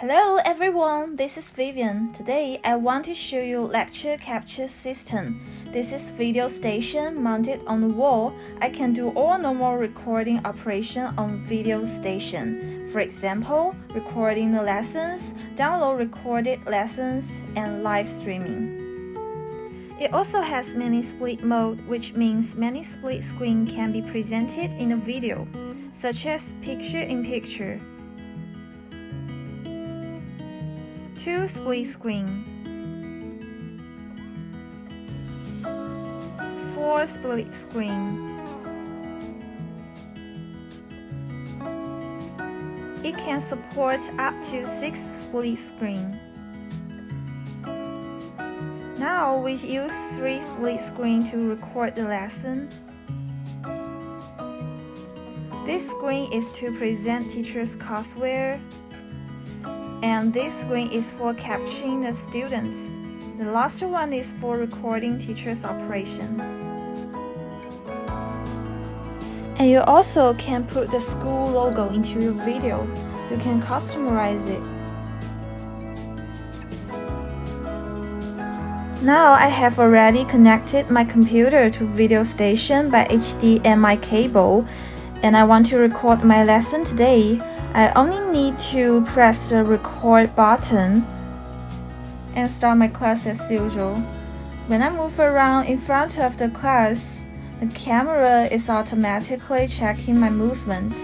Hello everyone, this is Vivian. Today I want to show you Lecture Capture System. This is video station mounted on the wall. I can do all normal recording operation on video station. For example, recording the lessons, download recorded lessons, and live streaming. It also has many split mode, which means many split screen can be presented in a video, such as picture-in-picture. 2 split screen, 4 split screen. It can support up to 6 split screen. Now we use 3 split screen to record the lesson. This screen is to present teachers' courseware. And this screen is for capturing the students. The last one is for recording teacher's operation. And you also can put the school logo into your video. You can customize it. Now I have already connected my computer to video station by HDMI cable, and I want to record my lesson today. I only need to press the record button and start my class as usual. When I move around in front of the class, the camera is automatically checking my movement.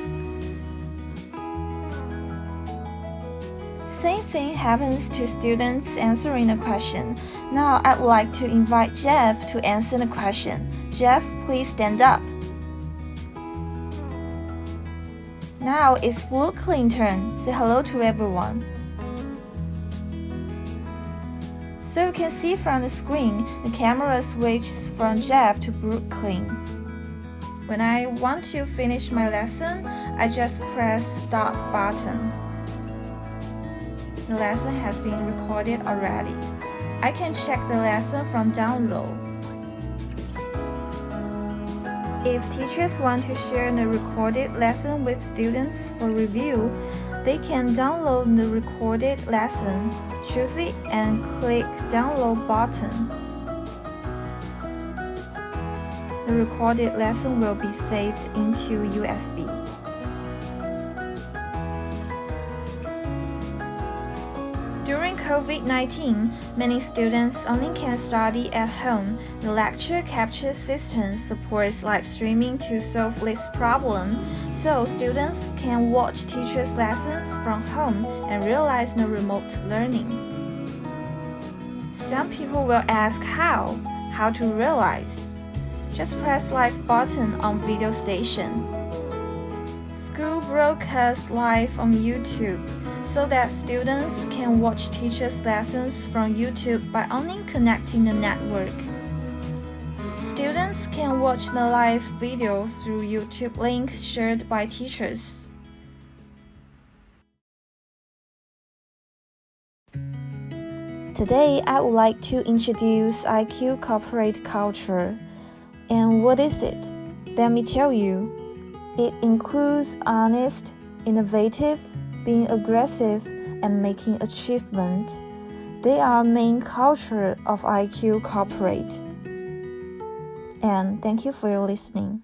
Same thing happens to students answering a question. Now I would like to invite Jeff to answer the question. Jeff, please stand up. Now it's Brooklyn's turn. Say hello to everyone. So you can see from the screen, the camera switches from Jeff to Brooklyn. When I want to finish my lesson, I just press stop button. The lesson has been recorded already. I can check the lesson from download. If teachers want to share the recorded lesson with students for review, they can download the recorded lesson, choose it, and click download button. The recorded lesson will be saved into USB. During COVID-19, many students only can study at home. The lecture capture system supports live streaming to solve this problem, so students can watch teachers' lessons from home and realize the remote learning. Some people will ask how to realize. Just press live button on video station. School broadcasts live on YouTube, so that students can watch teachers' lessons from YouTube by only connecting the network. Students can watch the live video through YouTube links shared by teachers. Today, I would like to introduce IQ corporate culture. And what is it? Let me tell you. It includes honest, innovative, being aggressive, and making achievement. They are main culture of IQ Corporate. And thank you for your listening.